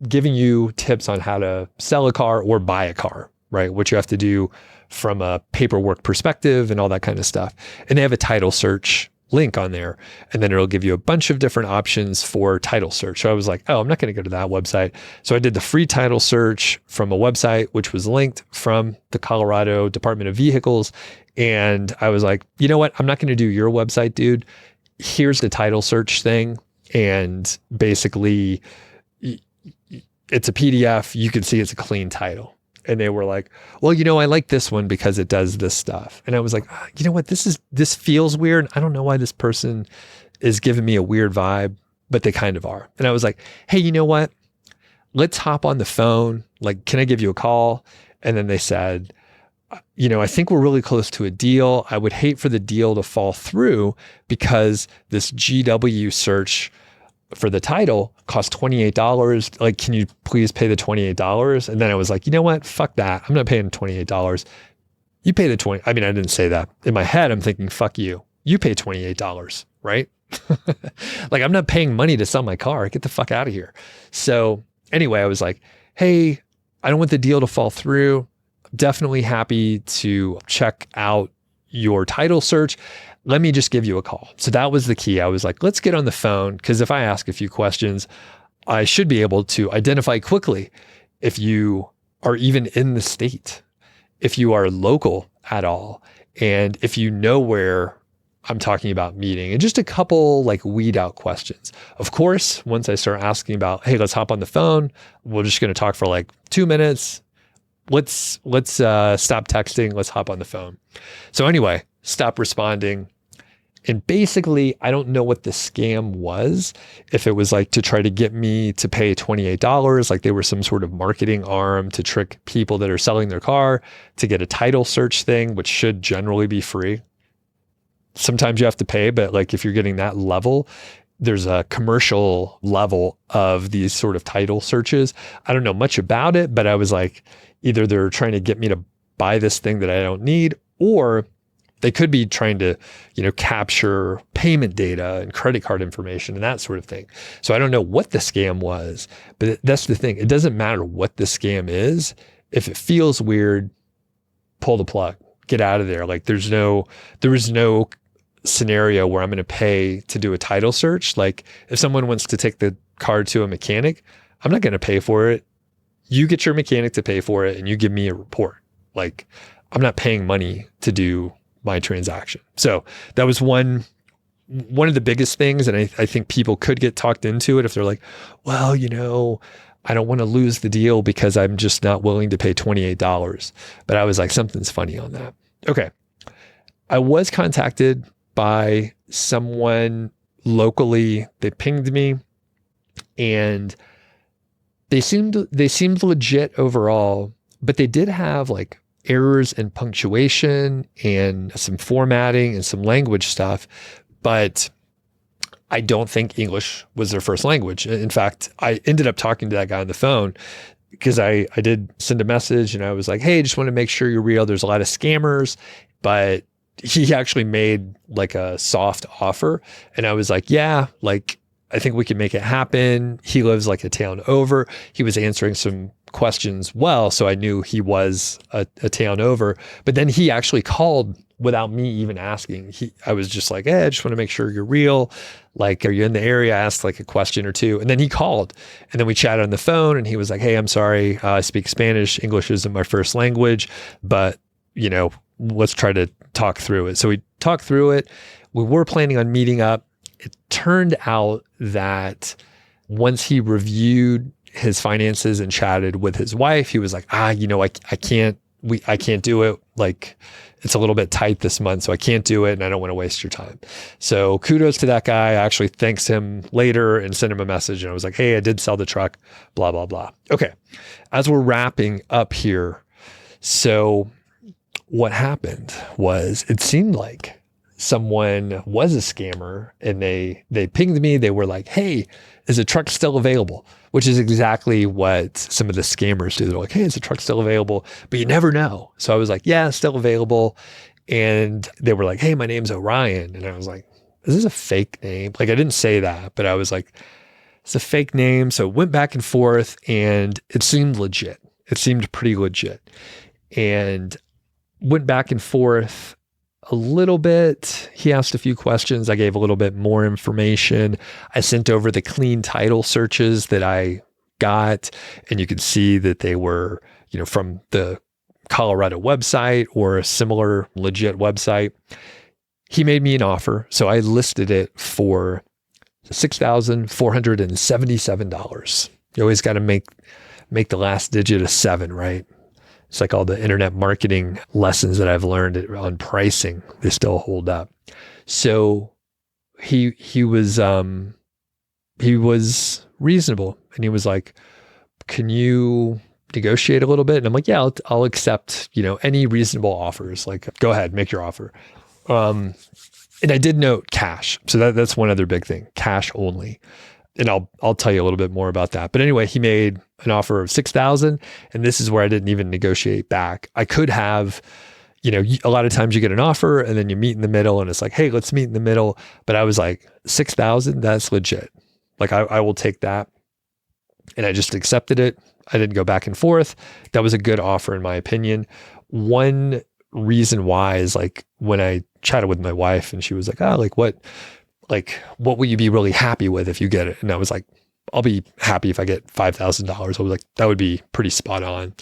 giving you tips on how to sell a car or buy a car, right? What you have to do from a paperwork perspective and all that kind of stuff. And they have a title search link on there, and then it'll give you a bunch of different options for title search. So I was like, oh, I'm not going to go to that website. So I did the free title search from a website, which was linked from the Colorado Department of Vehicles. And I was like, you know what? I'm not going to do your website, dude. Here's the title search thing. And basically it's a PDF. You can see it's a clean title. And they were like, well, I like this one because it does this stuff. And I was like, you know what? This feels weird. I don't know why this person is giving me a weird vibe, but they kind of are. And I was like, hey, you know what? Let's hop on the phone. Like, can I give you a call? And then they said, I think we're really close to a deal. I would hate for the deal to fall through because this GW search for the title cost $28. Like, can you please pay the $28? And then I was like, you know what? Fuck that. I'm not paying $28. You pay the 20. I mean, I didn't say that. In my head, I'm thinking, fuck you. You pay $28, right? Like, I'm not paying money to sell my car. Get the fuck out of here. So anyway, I was like, hey, I don't want the deal to fall through. Definitely happy to check out your title search. Let me just give you a call. So that was the key. I was like, let's get on the phone, because if I ask a few questions, I should be able to identify quickly if you are even in the state, if you are local at all, and if you know where I'm talking about meeting, and just a couple like weed out questions. Of course, once I start asking about, hey, let's hop on the phone. We're just going to talk for like 2 minutes. Let's stop texting. Let's hop on the phone. So anyway, stopped responding. And basically, I don't know what the scam was. If it was like to try to get me to pay $28, like they were some sort of marketing arm to trick people that are selling their car to get a title search thing, which should generally be free. Sometimes you have to pay, but like if you're getting that level, there's a commercial level of these sort of title searches. I don't know much about it, but I was like, either they're trying to get me to buy this thing that I don't need, or they could be trying to, capture payment data and credit card information and that sort of thing. So I don't know what the scam was, but that's the thing. It doesn't matter what the scam is. If it feels weird, pull the plug, get out of there. Like there was no scenario where I'm going to pay to do a title search. Like if someone wants to take the car to a mechanic, I'm not going to pay for it. You get your mechanic to pay for it and you give me a report. Like I'm not paying money to do my transaction. So that was one of the biggest things. And I think people could get talked into it if they're like, well, I don't want to lose the deal because I'm just not willing to pay $28. But I was like, something's funny on that. Okay. I was contacted by someone locally. They pinged me and they seemed legit overall, but they did have like errors in punctuation and some formatting and some language stuff, but I don't think English was their first language. In fact, I ended up talking to that guy on the phone because I did send a message and I was like, hey, I just want to make sure you're real. There's a lot of scammers, but he actually made like a soft offer. And I was like, yeah, like I think we can make it happen. He lives like a town over. He was answering some questions well, so I knew he was a town over. But then he actually called without me even asking. I was just like, hey, I just want to make sure you're real. Like, are you in the area? I asked like a question or two. And then he called and then we chatted on the phone and he was like, hey, I'm sorry. I speak Spanish. English isn't my first language, but let's try to talk through it. So we talked through it. We were planning on meeting up. It turned out that once he reviewed his finances and chatted with his wife, he was like, I can't do it. Like it's a little bit tight this month, so I can't do it. And I don't want to waste your time. So kudos to that guy. I actually thanked him later and sent him a message. And I was like, hey, I did sell the truck, blah, blah, blah. Okay. As we're wrapping up here. So what happened was it seemed like someone was a scammer and they pinged me. They were like, hey, is the truck still available? Which is exactly what some of the scammers do. They're like, hey, is the truck still available? But you never know. So I was like, yeah, it's still available. And they were like, hey, my name's Orion. And I was like, is this a fake name? Like I didn't say that, but I was like, it's a fake name. So it went back and forth and it seemed legit. It seemed pretty legit. And went back and forth a little bit. He asked a few questions. I gave a little bit more information. I sent over the clean title searches that I got, and you could see that they were, from the Colorado website or a similar legit website. He made me an offer. So I listed it for $6,477. You always got to make the last digit a 7, right? It's like all the internet marketing lessons that I've learned on pricing, they still hold up. So he was reasonable and he was like, can you negotiate a little bit? And I'm like, yeah, I'll accept, any reasonable offers. Like, go ahead, make your offer. And I did note cash. So that's one other big thing, cash only. And I'll tell you a little bit more about that. But anyway, he made an offer of $6,000, and this is where I didn't even negotiate back. I could have, a lot of times you get an offer and then you meet in the middle, and it's like, hey, let's meet in the middle. But I was like, $6,000, that's legit. Like I will take that, and I just accepted it. I didn't go back and forth. That was a good offer in my opinion. One reason why is like when I chatted with my wife, and she was like, what will you be really happy with if you get it? And I was like, I'll be happy if I get $5,000. I was like, that would be pretty spot on.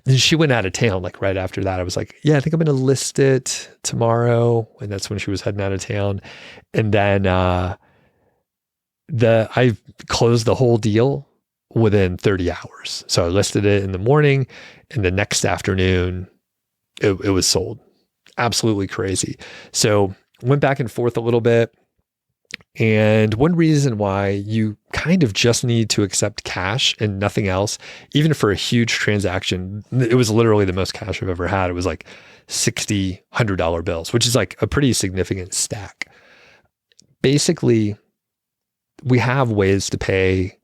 And she went out of town like right after that. I was like, yeah, I think I'm going to list it tomorrow. And that's when she was heading out of town. And then I closed the whole deal within 30 hours. So I listed it in the morning, and the next afternoon it was sold. absolutely crazy. So went back and forth a little bit. And one reason why you kind of just need to accept cash and nothing else, even for a huge transaction, it was literally the most cash I've ever had. It was like $60, $100 bills, which is like a pretty significant stack. Basically, we have ways to pay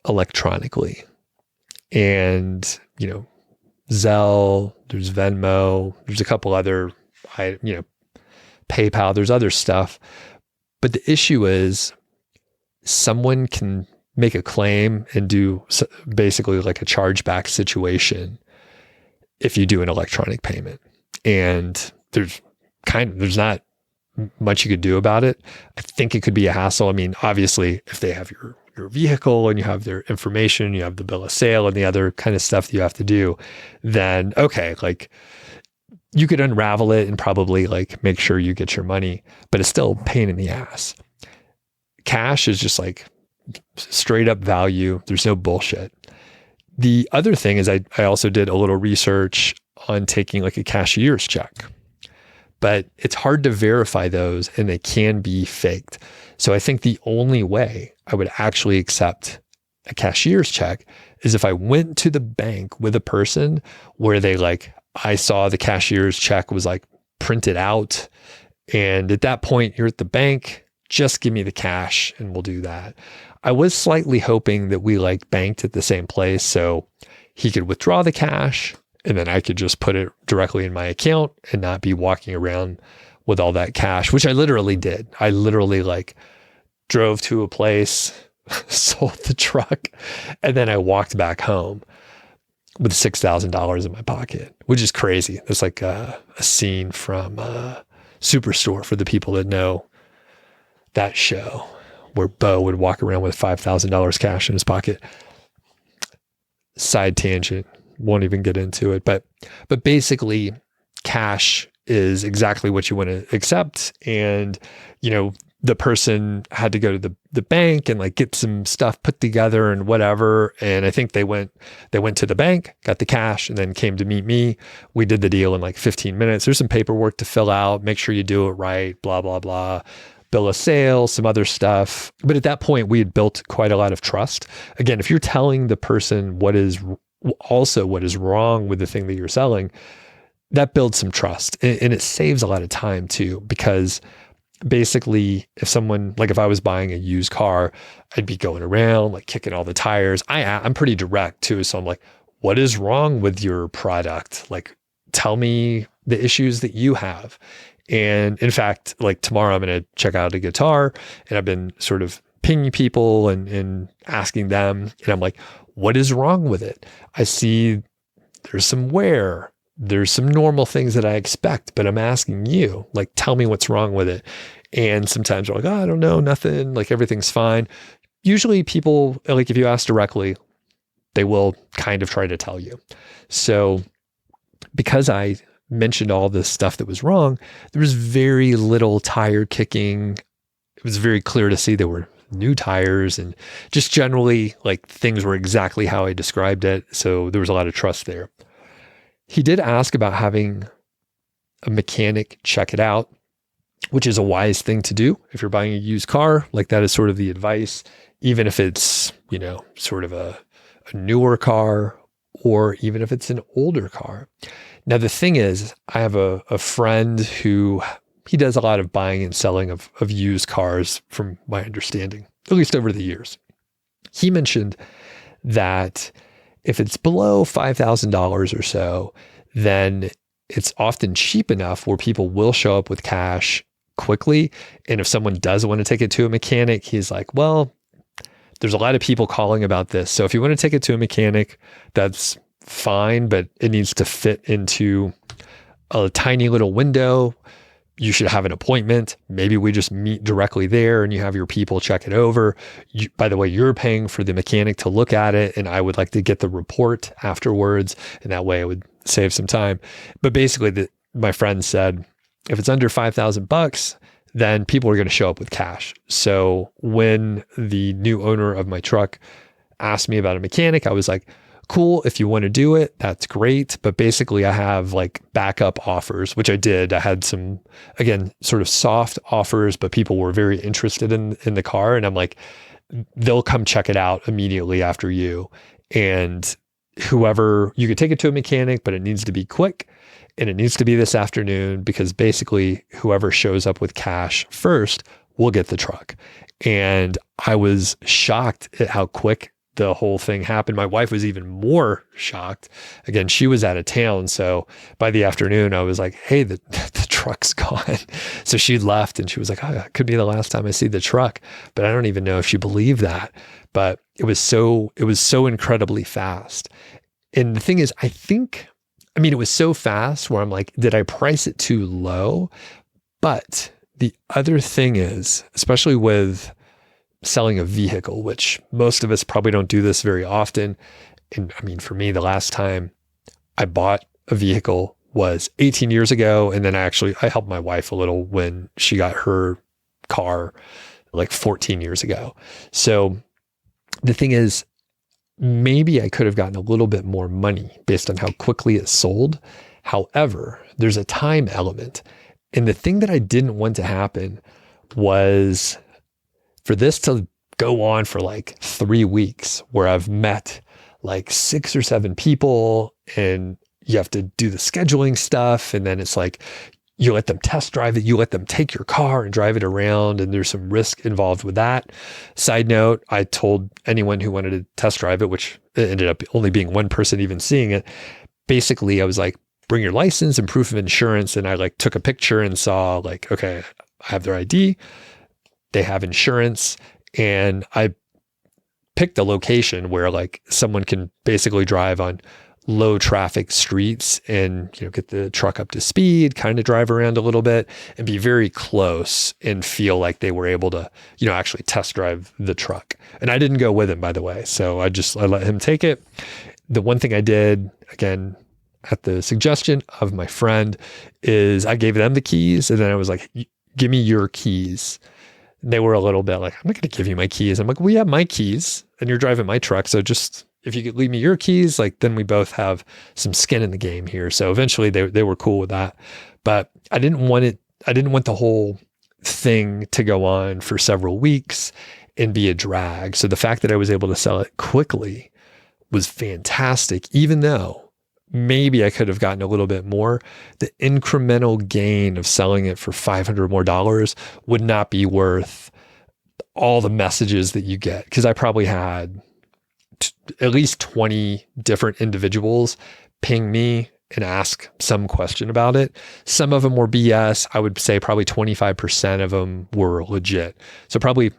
electronically. And, Zelle, there's Venmo, there's a couple other, PayPal, there's other stuff. But the issue is someone can make a claim and do basically like a chargeback situation if you do an electronic payment. And there's not much you could do about it. I think it could be a hassle. I mean, obviously, if they have your vehicle and you have their information, you have the bill of sale and the other kind of stuff that you have to do, then okay, like you could unravel it and probably like make sure you get your money, but it's still a pain in the ass. Cash is just like straight up value. There's no bullshit. The other thing is I also did a little research on taking like a cashier's check, but it's hard to verify those and they can be faked. So I think the only way I would actually accept a cashier's check is if I went to the bank with a person where I saw the cashier's check was like printed out. And at that point, you're at the bank, just give me the cash and we'll do that. I was slightly hoping that we banked at the same place so he could withdraw the cash and then I could just put it directly in my account and not be walking around with all that cash, which I literally did. I literally drove to a place, sold the truck, and then I walked back home with $6,000 in my pocket, which is crazy. It's like a scene from Superstore for the people that know that show, where Bo would walk around with $5,000 cash in his pocket. Side tangent, won't even get into it. But basically, cash is exactly what you want to accept. And, the person had to go to the bank and get some stuff put together and whatever. And I think they went to the bank, got the cash, and then came to meet me. We did the deal in 15 minutes. There's some paperwork to fill out, make sure you do it right, blah, blah, blah. Bill of sale, some other stuff. But at that point, we had built quite a lot of trust. Again, if you're telling the person what is wrong with the thing that you're selling, that builds some trust. And it saves a lot of time too, because basically, if I was buying a used car, I'd be going around kicking all the tires. I'm pretty direct too. So I'm like, what is wrong with your product? Tell me the issues that you have. And in fact, tomorrow I'm going to check out a guitar, and I've been sort of pinging people and asking them. And I'm like, what is wrong with it? I see there's some wear. There's some normal things that I expect, but I'm asking you, tell me what's wrong with it. And sometimes they're like, oh, I don't know, nothing, everything's fine. Usually people, if you ask directly, they will kind of try to tell you. So because I mentioned all this stuff that was wrong, there was very little tire kicking. It was very clear to see there were new tires and just generally things were exactly how I described it. So there was a lot of trust there. He did ask about having a mechanic check it out, which is a wise thing to do. If you're buying a used car, that is sort of the advice, even if it's, sort of a newer car, or even if it's an older car. Now, the thing is, I have a friend who he does a lot of buying and selling of used cars, from my understanding, at least over the years. He mentioned that if it's below $5,000 or so, then it's often cheap enough where people will show up with cash quickly. And if someone does want to take it to a mechanic, he's like, well, there's a lot of people calling about this. So if you want to take it to a mechanic, that's fine, but it needs to fit into a tiny little window. You should have an appointment. Maybe we just meet directly there and you have your people check it over. By the way, you're paying for the mechanic to look at it, and I would like to get the report afterwards, and that way I would save some time. But basically, my friend said, if it's under $5,000, then people are going to show up with cash. So when the new owner of my truck asked me about a mechanic, I was like, cool. If you want to do it, that's great. But basically I have like backup offers, which I did. I had some, again, sort of soft offers, but people were very interested in the car. And I'm like, they'll come check it out immediately after you. And whoever, you could take it to a mechanic, but it needs to be quick and it needs to be this afternoon, because basically whoever shows up with cash first will get the truck. And I was shocked at how quick the whole thing happened. My wife was even more shocked. Again, she was out of town. So by the afternoon, I was like, hey, the truck's gone. So she left and she was like, oh, it could be the last time I see the truck. But I don't even know if she believed that. But it was so incredibly fast. And the thing is, it was so fast where I'm like, did I price it too low? But the other thing is, especially with selling a vehicle, which most of us probably don't do this very often. And I mean, for me, the last time I bought a vehicle was 18 years ago. And then I helped my wife a little when she got her car like 14 years ago. So the thing is, maybe I could have gotten a little bit more money based on how quickly it sold. However, there's a time element. And the thing that I didn't want to happen was for this to go on for like 3 weeks, where I've met like 6 or 7 people and you have to do the scheduling stuff. And then it's like, you let them test drive it, you let them take your car and drive it around. And there's some risk involved with that. Side note, I told anyone who wanted to test drive it, which ended up only being one person even seeing it. Basically, I was like, bring your license and proof of insurance. And I like took a picture and saw like, okay, I have their ID. They have insurance, and I picked a location where like someone can basically drive on low traffic streets and, get the truck up to speed, kind of drive around a little bit and be very close and feel like they were able to, actually test drive the truck. And I didn't go with him, by the way. So I let him take it. The one thing I did, again, at the suggestion of my friend, is I gave them the keys, and then I was like, give me your keys. They were a little bit like, I'm not going to give you my keys. I'm like, well, you have my keys and you're driving my truck. So just, if you could leave me your keys, like then we both have some skin in the game here. So eventually they were cool with that, but I didn't want the whole thing to go on for several weeks and be a drag. So the fact that I was able to sell it quickly was fantastic, even though maybe I could have gotten a little bit more. The incremental gain of selling it for $500 more would not be worth all the messages that you get. Because I probably had at least 20 different individuals ping me and ask some question about it. Some of them were BS. I would say probably 25% of them were legit. So probably,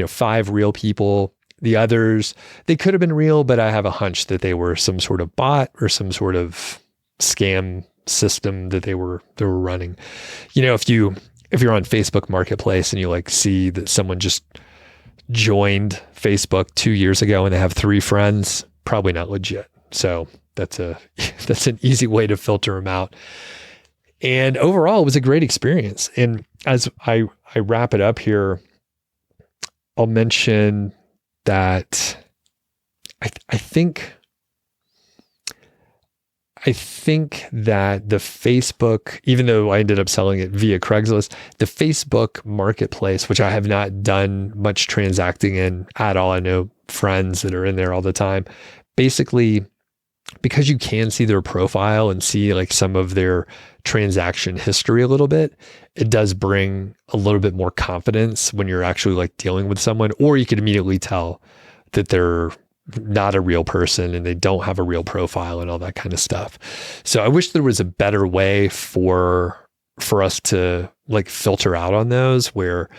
5 real people. The others, they could have been real, but I have a hunch that they were some sort of bot or some sort of scam system that they were running. If you're on Facebook Marketplace and you like see that someone just joined Facebook 2 years ago and they have 3 friends, probably not legit. So that's an easy way to filter them out. And overall, it was a great experience. And as I wrap it up here, I'll mention that I think that the Facebook, even though I ended up selling it via Craigslist, the Facebook Marketplace, which I have not done much transacting in at all. I know friends that are in there all the time. Basically, because you can see their profile and see like some of their transaction history a little bit, it does bring a little bit more confidence when you're actually like dealing with someone, or you can immediately tell that they're not a real person and they don't have a real profile and all that kind of stuff. So I wish there was a better way for us to like filter out on those where,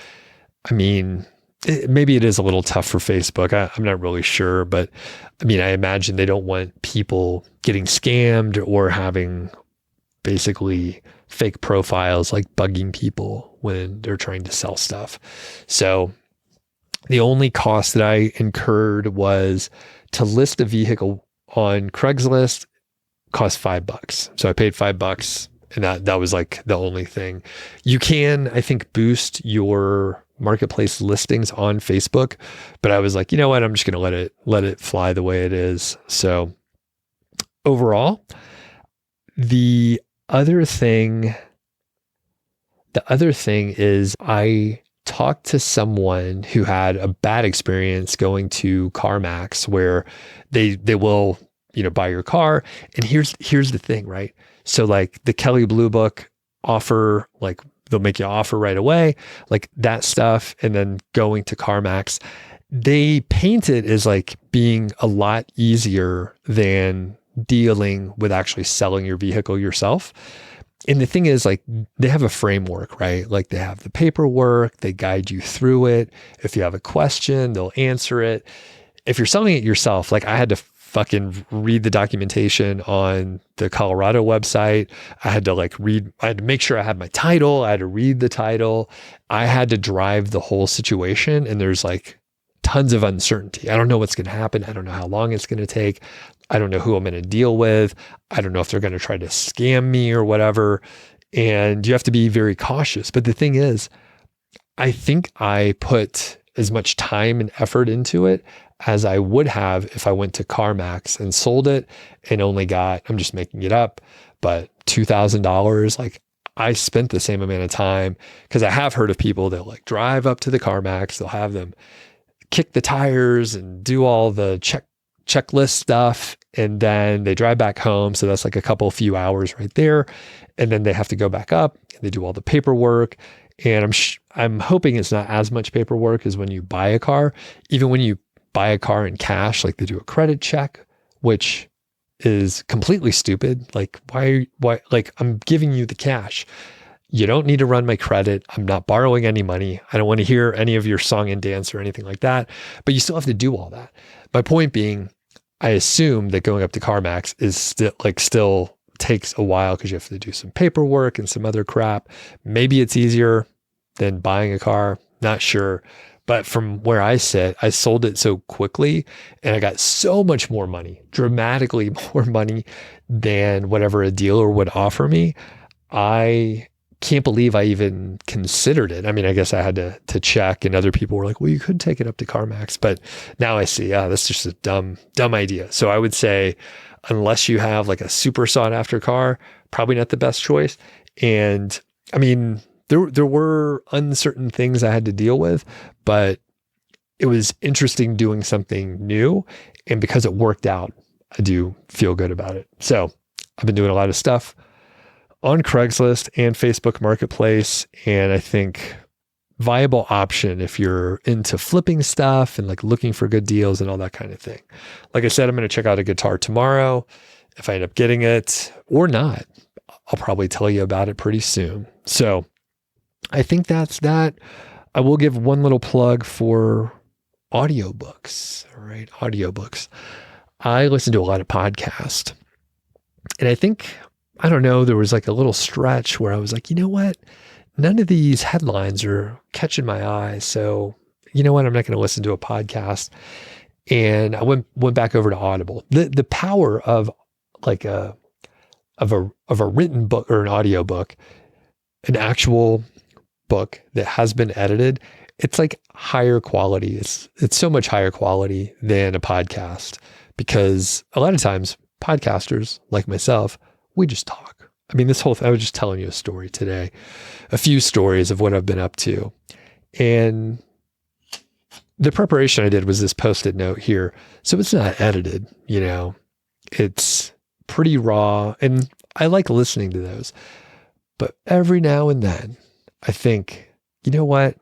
maybe it is a little tough for Facebook. I'm not really sure, but I imagine they don't want people getting scammed or having basically fake profiles, like bugging people when they're trying to sell stuff. So the only cost that I incurred was to list a vehicle on Craigslist cost $5. So I paid $5 and that was like the only thing. You can, I think, boost your marketplace listings on Facebook, but I was like, you know what? I'm just going to let it fly the way it is. So overall, the other thing is I talked to someone who had a bad experience going to CarMax where they will, buy your car. And here's the thing, right? So like the Kelley Blue Book offer, like they'll make you an offer right away, like that stuff. And then going to CarMax, they paint it as like being a lot easier than dealing with actually selling your vehicle yourself. And the thing is, like, they have a framework, right? Like they have the paperwork, they guide you through it. If you have a question, they'll answer it. If you're selling it yourself, like I had to fucking read the documentation on the Colorado website. I had to make sure I had my title. I had to read the title. I had to drive the whole situation. And there's like tons of uncertainty. I don't know what's going to happen. I don't know how long it's going to take. I don't know who I'm going to deal with. I don't know if they're going to try to scam me or whatever. And you have to be very cautious. But the thing is, I think I put as much time and effort into it as I would have if I went to CarMax and sold it and only got, I'm just making it up, but $2,000. Like I spent the same amount of time, because I have heard of people that like drive up to the CarMax, they'll have them kick the tires and do all the checklist stuff. And then they drive back home. So that's like a few hours right there. And then they have to go back up and they do all the paperwork. And I'm hoping it's not as much paperwork as when you buy a car. Even when you buy a car in cash, like they do a credit check, which is completely stupid. Like why, like I'm giving you the cash. You don't need to run my credit. I'm not borrowing any money. I don't want to hear any of your song and dance or anything like that, but you still have to do all that. My point being, I assume that going up to CarMax is still takes a while because you have to do some paperwork and some other crap. Maybe it's easier than buying a car. Not sure. But from where I sit, I sold it so quickly and I got so much more money, dramatically more money than whatever a dealer would offer me. I can't believe I even considered it. I mean, I guess I had to check, and other people were like, well, you could take it up to CarMax. But now I see, that's just a dumb idea. So I would say, unless you have like a super sought after car, probably not the best choice. And I mean, there were uncertain things I had to deal with, but it was interesting doing something new. And because it worked out, I do feel good about it. So I've been doing a lot of stuff on Craigslist and Facebook Marketplace. And I think viable option if you're into flipping stuff and like looking for good deals and all that kind of thing. Like I said, I'm going to check out a guitar tomorrow. If I end up getting it or not, I'll probably tell you about it pretty soon. So I think that's that. I will give one little plug for audiobooks. All right, audiobooks. I listen to a lot of podcasts. And I think, I don't know, there was like a little stretch where I was like, you know what? None of these headlines are catching my eye. So, you know what? I'm not going to listen to a podcast. And I went back over to Audible. The power of like a written book or an audiobook, an actual book that has been edited, it's like higher quality. It's so much higher quality than a podcast, because a lot of times podcasters like myself, we just talk. I mean, I was just telling you a story today, a few stories of what I've been up to. And the preparation I did was this Post-it note here. So it's not edited, it's pretty raw. And I like listening to those. But every now and then I think, you know what?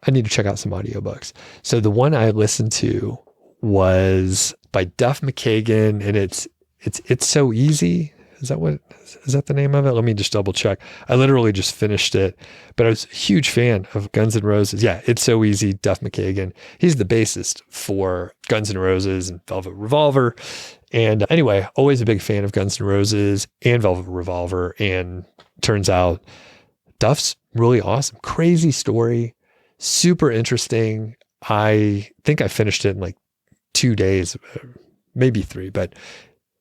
I need to check out some audiobooks. So the one I listened to was by Duff McKagan, and it's So Easy. Is that the name of it? Let me just double check. I literally just finished it, but I was a huge fan of Guns N' Roses. Yeah, It's So Easy, Duff McKagan. He's the bassist for Guns N' Roses and Velvet Revolver. And anyway, always a big fan of Guns N' Roses and Velvet Revolver. And turns out Duff's really awesome. Crazy story. Super interesting. I think I finished it in like 2 days, maybe 3, but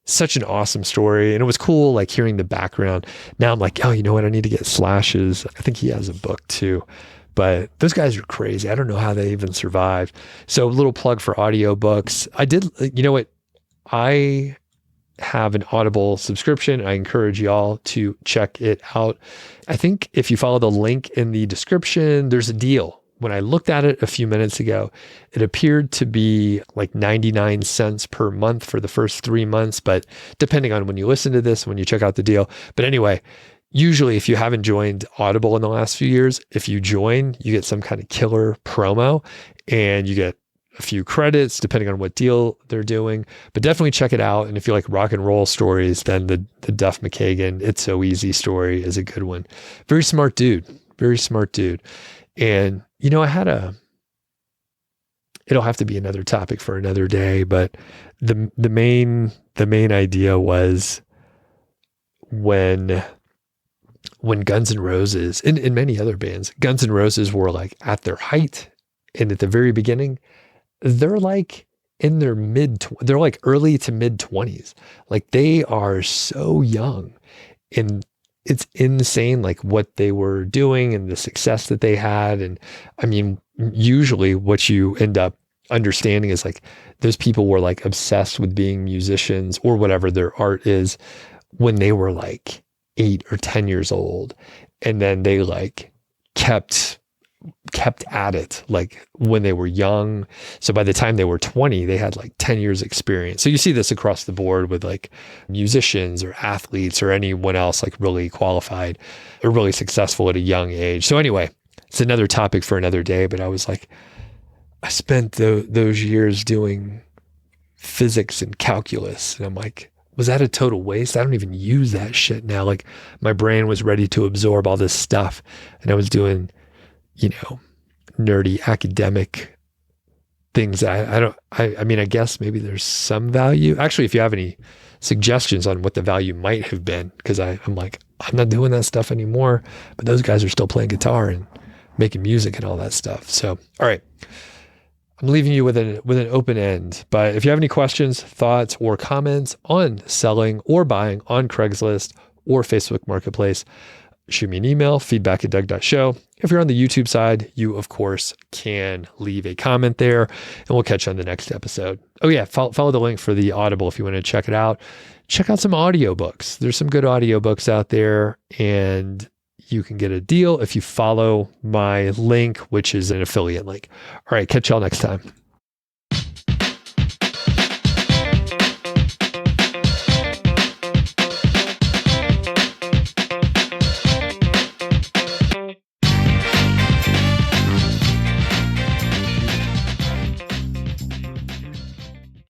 such an awesome story. And it was cool, like hearing the background. Now I'm like, oh, you know what? I need to get Slash's. I think he has a book too, but those guys are crazy. I don't know how they even survived. So a little plug for audiobooks. I did, you know what? I have an Audible subscription. I encourage y'all to check it out. I think if you follow the link in the description, there's a deal. When I looked at it a few minutes ago, it appeared to be like 99 cents per month for the first 3 months, but depending on when you listen to this, when you check out the deal. But anyway, usually if you haven't joined Audible in the last few years, if you join, you get some kind of killer promo and you get a few credits depending on what deal they're doing, but definitely check it out. And if you like rock and roll stories, then the Duff McKagan It's So Easy story is a good one. Very smart dude. And it'll have to be another topic for another day, but the main idea was when Guns N' Roses and many other bands, Guns N' Roses were like at their height and at the very beginning, they're like in their they're like early to mid 20s. Like they are so young, and it's insane like what they were doing and the success that they had. And I mean, usually what you end up understanding is like those people were like obsessed with being musicians or whatever their art is when they were like 8 or 10 years old. And then they like kept at it like when they were young. So by the time they were 20, they had like 10 years experience. So you see this across the board with like musicians or athletes or anyone else like really qualified or really successful at a young age. So anyway, it's another topic for another day, but I was like, I spent those years doing physics and calculus. And I'm like, was that a total waste? I don't even use that shit now. Like my brain was ready to absorb all this stuff. And I was doing, nerdy academic things. I mean, I guess maybe there's some value. Actually, if you have any suggestions on what the value might have been, because I'm like, I'm not doing that stuff anymore, but those guys are still playing guitar and making music and all that stuff. So, all right. I'm leaving you with an open end, but if you have any questions, thoughts, or comments on selling or buying on Craigslist or Facebook Marketplace, shoot me an email, feedback@Doug.show. If you're on the YouTube side, you, of course, can leave a comment there, and we'll catch you on the next episode. Oh, yeah, follow the link for the Audible if you want to check it out. Check out some audiobooks. There's some good audiobooks out there, and you can get a deal if you follow my link, which is an affiliate link. All right, catch y'all next time.